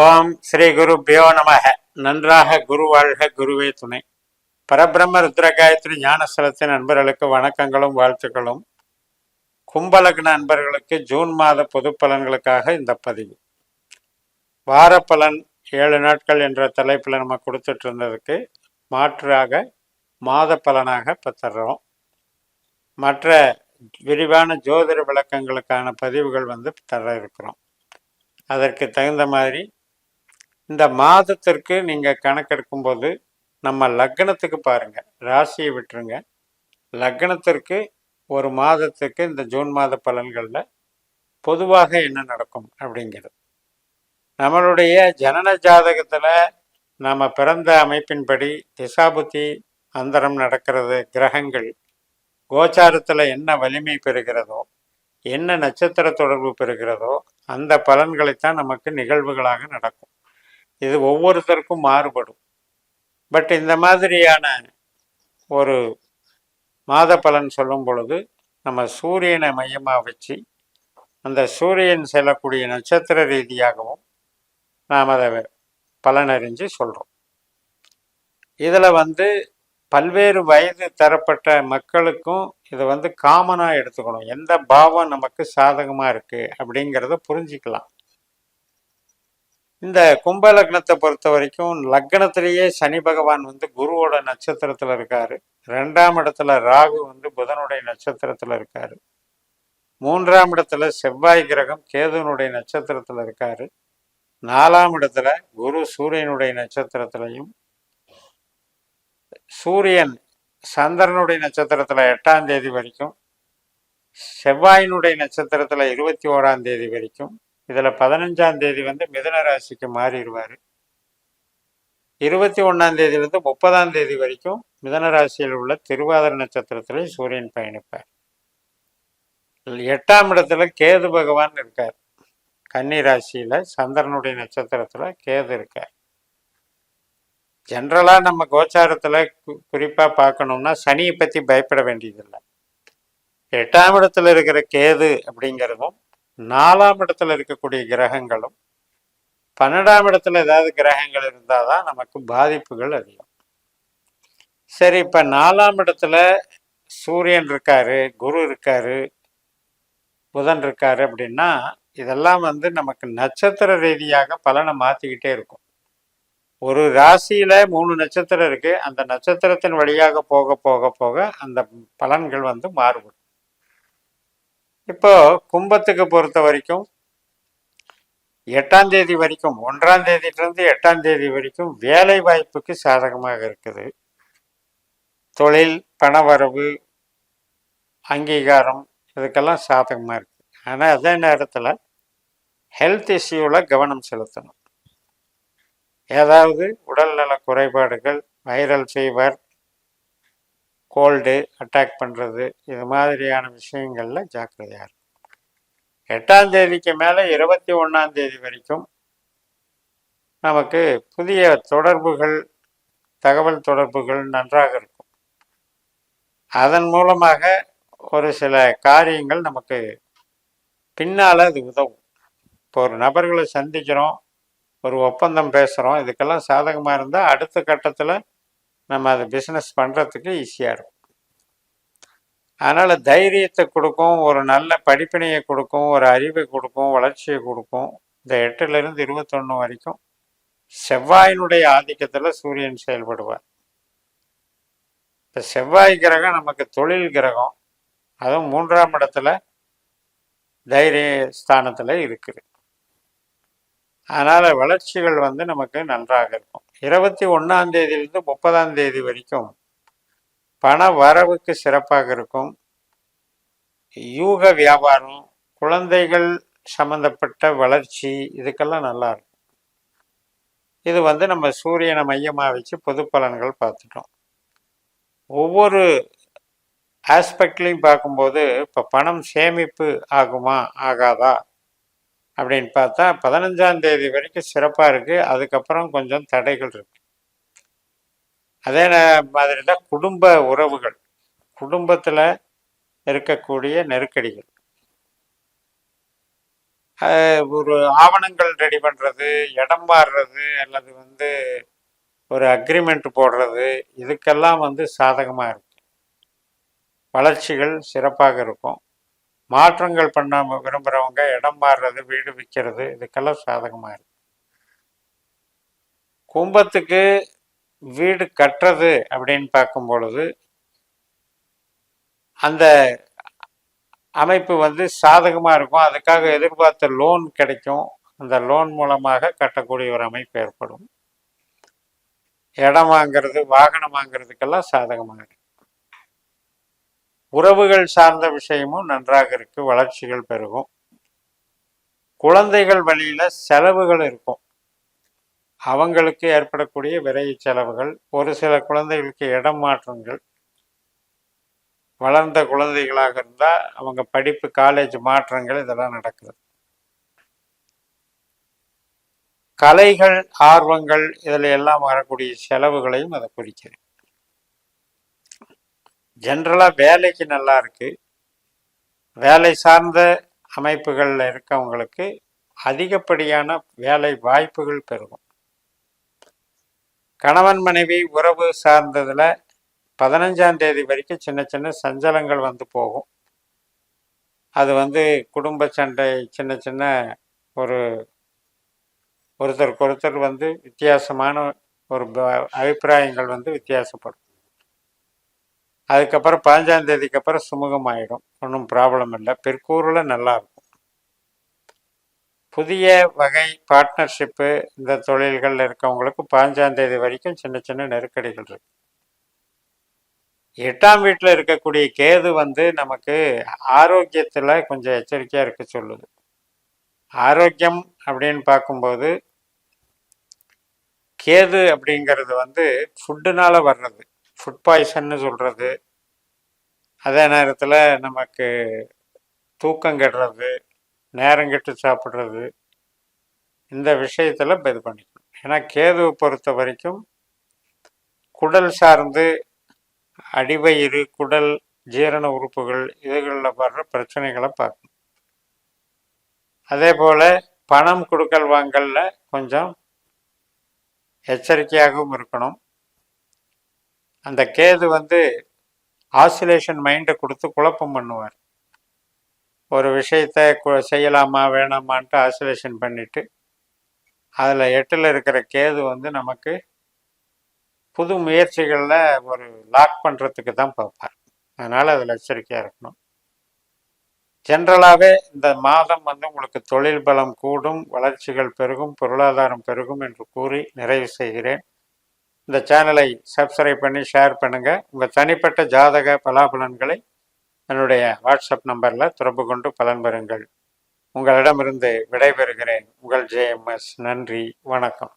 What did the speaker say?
ஓம் ஸ்ரீ குருபியோ நமக. நன்றாக குரு வாழ்க, குருவே துணை. பரபிரம்ம ருத்ர காயத்ரி ஞானஸ்தலத்தின் நண்பர்களுக்கு வணக்கங்களும் வாழ்த்துக்களும். கும்பலக்ன நண்பர்களுக்கு ஜூன் மாத பொது பலன்களுக்காக இந்த பதிவு. வாரப்பலன் 7 நாட்கள் என்ற தலைப்பில் நம்ம கொடுத்துட்டு இருந்ததுக்கு மாற்றாக மாத பலனாக தர்றோம். மற்ற விரிவான ஜோதிட விளக்கங்களுக்கான பதிவுகள் தர இருக்கிறோம். அதற்கு தகுந்த மாதிரி இந்த மாதத்திற்கு நீங்கள் கணக்கெடுக்கும் போது நம்ம லக்னத்துக்கு பாருங்க, ராசியை விட்டுருங்க. லக்னத்திற்கு ஒரு மாதத்துக்கு இந்த ஜூன் மாத பலன்களில் பொதுவாக என்ன நடக்கும் அப்படிங்கிறது. நம்மளுடைய ஜனன ஜாதகத்தில் நம்ம பிறந்த அமைப்பின்படி திசாபுத்தி அந்தரம் நடக்கிறது. கிரகங்கள் கோச்சாரத்தில் என்ன வலிமை பெறுகிறதோ, என்ன நட்சத்திர தொடர்பு பெறுகிறதோ அந்த பலன்களைத்தான் நமக்கு நிகழ்வுகளாக நடக்கும். இது ஒவ்வொருத்தருக்கும் மாறுபடும். பட் இந்த மாதிரியான ஒரு மாத பலன் சொல்லும் பொழுது நம்ம சூரியனை மையமாக வச்சு அந்த சூரியன் செல்லக்கூடிய நட்சத்திர ரீதியாகவும் நாம் அதை பலனறிஞ்சு சொல்கிறோம். இதில் பல்வேறு வயது தரப்பட்ட மக்களுக்கும் இதை காமனாக எடுத்துக்கணும். எந்த பாவம் நமக்கு சாதகமாக இருக்குது அப்படிங்கிறத புரிஞ்சிக்கலாம். இந்த கும்ப லக்னத்தை பொறுத்த வரைக்கும் லக்னத்திலேயே சனி பகவான் குருவோட நட்சத்திரத்தில் இருக்காரு. 2ஆம் இடத்துல ராகு புதனுடைய நட்சத்திரத்தில் இருக்காரு. 3ஆம் இடத்துல செவ்வாய் கிரகம் கேதுனுடைய நட்சத்திரத்தில் இருக்காரு. 4ஆம் இடத்துல குரு சூரியனுடைய நட்சத்திரத்திலையும், சூரியன் சந்திரனுடைய நட்சத்திரத்தில் 8ஆம் தேதி வரைக்கும், செவ்வாயினுடைய நட்சத்திரத்தில் 21ஆம் தேதி வரைக்கும். இதில் 15ஆம் தேதி மிதுன ராசிக்கு மாறிடுவார். 21ஆம் தேதியிலிருந்து 30ஆம் தேதி வரைக்கும் மிதுன ராசியில் உள்ள திருவாதிரை நட்சத்திரத்தில் சூரியன் பயணிப்பார். 8ஆம் இடத்துல கேது பகவான் இருக்கார். கன்னி ராசியில் சந்திரனுடைய நட்சத்திரத்தில் கேது இருக்கார். ஜென்ரலாக நம்ம கோச்சாரத்தில் குறிப்பாக பார்க்கணும்னா சனியை பற்றி பயப்பட வேண்டியதில்லை. 8ஆம் இடத்துல இருக்கிற கேது அப்படிங்கிறதும் 4ஆம் இடத்துல இருக்கக்கூடிய கிரகங்களும் 12ஆம் இடத்துல ஏதாவது கிரகங்கள் இருந்தால் தான் நமக்கு பாதிப்புகள் அதிகம். சரி, இப்போ 4ஆம் இடத்துல சூரியன் இருக்காரு, குரு இருக்காரு, புதன் இருக்காரு அப்படின்னா இதெல்லாம் நமக்கு நட்சத்திர ரீதியாக பலனை மாற்றிக்கிட்டே இருக்கும். ஒரு ராசியில் 3 நட்சத்திரம் இருக்குது. அந்த நட்சத்திரத்தின் வழியாக போக போக போக அந்த பலன்கள் மாறுபடும். இப்போ கும்பத்துக்கு பொறுத்த வரைக்கும் 8ஆம் தேதி வரைக்கும், 1ஆம் தேதியிலிருந்து 8ஆம் தேதி வரைக்கும் வேலை வாய்ப்புக்கு சாதகமாக இருக்குது. தொழில், பணவரவு, அங்கீகாரம் இதுக்கெல்லாம் சாதகமாக இருக்குது. ஆனால் அதே நேரத்தில் ஹெல்த் இஷ்யூவில் கவனம் செலுத்தணும். ஏதாவது உடல்நல குறைபாடுகள், வைரல் ஃபீவர், கோல்டு அட்டாக் பண்ணுறது, இது மாதிரியான விஷயங்களில் ஜாக்கிரதையாக இருக்கும். 8ஆம் தேதிக்கு மேலே 21ஆம் தேதி வரைக்கும் நமக்கு புதிய தொடர்புகள், தகவல் தொடர்புகள் நன்றாக இருக்கும். அதன் மூலமாக ஒரு சில காரியங்கள் நமக்கு பின்னால் அது உதவும். இப்போ ஒரு நபர்களை சந்திக்கிறோம், ஒரு ஒப்பந்தம் பேசுகிறோம், இதுக்கெல்லாம் சாதகமாக இருந்தால் அடுத்த கட்டத்தில் நம்ம அதை பிஸ்னஸ் பண்ணுறதுக்கு ஈஸியாக இருக்கும். அதனால் தைரியத்தை கொடுக்கும், ஒரு நல்ல படிப்பினையை கொடுக்கும், ஒரு அறிவை கொடுக்கும், வளர்ச்சியை கொடுக்கும். இந்த 8லிருந்து 21 வரைக்கும் செவ்வாயினுடைய ஆதிக்கத்தில் சூரியன் செயல்படுவார். இப்போ செவ்வாய் கிரகம் நமக்கு தொழில் கிரகம், அதுவும் 3ஆம் இடத்துல தைரிய ஸ்தானத்தில் இருக்குது. அதனால் வளர்ச்சிகள் நமக்கு நன்றாக இருக்கும். 21ஆம் தேதியிலிருந்து 30ஆம் தேதி வரைக்கும் பண வரவுக்கு சிறப்பாக இருக்கும். யூக வியாபாரம், குழந்தைகள் சம்பந்தப்பட்ட வளர்ச்சி, இதுக்கெல்லாம் நல்லா இருக்கும். இது நம்ம சூரியனை மையமாக வச்சு பொது பலன்கள் பார்த்துட்டோம். ஒவ்வொரு ஆஸ்பெக்ட்லையும் பார்க்கும்போது இப்போ பணம் சேமிப்பு ஆகுமா ஆகாதா அப்படின்னு பார்த்தா 15ஆம் தேதி வரைக்கும் சிறப்பாக இருக்குது. அதுக்கப்புறம் கொஞ்சம் தடைகள் இருக்கு. அதே மாதிரி தான் குடும்ப உறவுகள், குடும்பத்தில் இருக்கக்கூடிய நெருக்கடிகள், ஒரு ஆவணங்கள் ரெடி பண்ணுறது, இடம் மாறுறது, அல்லது வந்து ஒரு அக்ரிமெண்ட் போடுறது, இதுக்கெல்லாம் வந்து சாதகமாக இருக்கும். வளர்ச்சிகள் சிறப்பாக இருக்கும். மாற்றங்கள் பண்ண விரும்புகிறவங்க இடம் மாறுறது, வீடு விற்கிறது, இதுக்கெல்லாம் சாதகமாக இருக்கும். கும்பத்துக்கு வீடு கட்டுறது அப்படின்னு பார்க்கும் பொழுது அந்த அமைப்பு வந்து சாதகமாக இருக்கும். அதுக்காக எதிர்பார்த்த லோன் கிடைக்கும். அந்த லோன் மூலமாக கட்டக்கூடிய ஒரு அமைப்பு ஏற்படும். இடம் வாங்கிறது, வாகனம் வாங்கிறதுக்கெல்லாம் சாதகமாக இருக்கு. உறவுகள் சார்ந்த விஷயமும் நன்றாக இருக்கு. வளர்ச்சிகள் பெருகும். குழந்தைகள் வழியில செலவுகள் இருக்கும். அவங்களுக்கு ஏற்படக்கூடிய விரை செலவுகள், ஒரு சில குழந்தைகளுக்கு இடம் மாற்றங்கள், வளர்ந்த குழந்தைகளாக இருந்தால் அவங்க படிப்பு, காலேஜ் மாற்றங்கள், இதெல்லாம் நடக்குது. கலைகள், ஆர்வங்கள், இதில் எல்லாம் வரக்கூடிய செலவுகளையும் அதை குறிக்குது. ஜென்ரலாக வேலைக்கு நல்லா இருக்கு. வேலை சார்ந்த அமைப்புகளில் இருக்கவங்களுக்கு அதிகப்படியான வேலை வாய்ப்புகள் பெருகும். கணவன் மனைவி உறவு சார்ந்ததில் 15ஆம் தேதி வரைக்கும் சின்ன சின்ன சஞ்சலங்கள் வந்து போகும். அது வந்து குடும்ப சண்டை, சின்ன சின்ன ஒருத்தருக்கு ஒருத்தர் வந்து வித்தியாசமான ஒரு அபிப்பிராயங்கள் வந்து வித்தியாசப்படும். அதுக்கப்புறம் 15ஆம் தேதிக்கு அப்புறம் சுமூகமாயிடும். ஒன்றும் ப்ராப்ளம் இல்லை. பிற்கூறில் நல்லா இருக்கும். புதிய வகை பார்ட்னர்ஷிப்பு, இந்த தொழில்கள் இருக்கவங்களுக்கு 15ஆம் தேதி வரைக்கும் சின்ன சின்ன நெருக்கடிகள் இருக்கு. 8ஆம் வீட்டில் இருக்கக்கூடிய கேது வந்து நமக்கு ஆரோக்கியத்தில் கொஞ்சம் எச்சரிக்கையாக இருக்க சொல்லுது. ஆரோக்கியம் அப்படின்னு பார்க்கும்போது கேது அப்படிங்கிறது வந்து ஃபுட்டுனால வர்றது, ஃபுட் பாய்சன்னு சொல்கிறது. அதே நேரத்தில் நமக்கு தூக்கம் கெடுறது, நேரங்கெட்டு சாப்பிட்றது, இந்த விஷயத்தில் இது பண்ணிக்கணும். ஏன்னா கேதுவை பொறுத்த வரைக்கும் குடல் சார்ந்து அடிவயிறு, குடல், ஜீரண உறுப்புகள், இதுகளில் வர்ற பிரச்சனைகளை பார்க்கணும். அதே போல் பணம் கொடுக்கல் வாங்கல்ல கொஞ்சம் எச்சரிக்கையாகவும் இருக்கணும். அந்த கேது வந்து ஆசிலேஷன் மைண்டை கொடுத்து குழப்பம் பண்ணுவார். ஒரு விஷயத்தை செய்யலாமா வேணாமான்ட்டு ஆசிலேஷன் பண்ணிட்டு அதில் 8ல் இருக்கிற கேது வந்து நமக்கு புது முயற்சிகளில் ஒரு லாக் பண்ணுறதுக்கு தான் பார்ப்பார். அதனால் அதில் எச்சரிக்கையாக இருக்கணும். ஜென்ரலாகவே இந்த மாதம் வந்து உங்களுக்கு தொழில் பலம் கூடும், வளர்ச்சிகள் பெருகும், பொருளாதாரம் பெருகும் என்று கூறி நிறைவு செய்கிறேன். இந்த சேனலை சப்ஸ்கிரைப் பண்ணி ஷேர் பண்ணுங்கள். உங்கள் தனிப்பட்ட ஜாதக பலாபலன்களை என்னுடைய வாட்ஸ்அப் நம்பரில் தொடர்பு கொண்டு பலன் பெறுங்கள். உங்களிடமிருந்து விடைபெறுகிறேன். உங்கள் JMS. நன்றி, வணக்கம்.